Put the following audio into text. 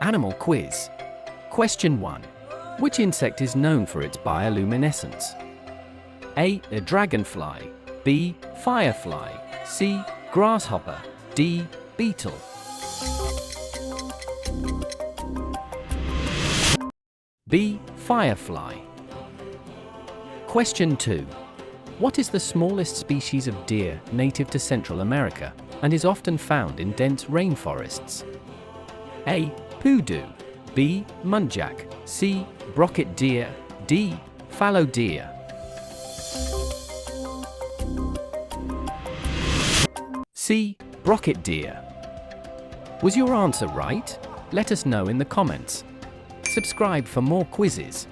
Animal quiz. Question 1. Which insect is known for its bioluminescence? A. A dragonfly. B. Firefly. C. Grasshopper. D. Beetle. B. Firefly. Question 2. What is the smallest species of deer native to Central America and is often found in dense rainforests? A. Poodoo. B. Muntjac. C. Brocket deer. D. Fallow deer. C. Brocket deer. Was your answer right? Let us know in the comments. Subscribe for more quizzes.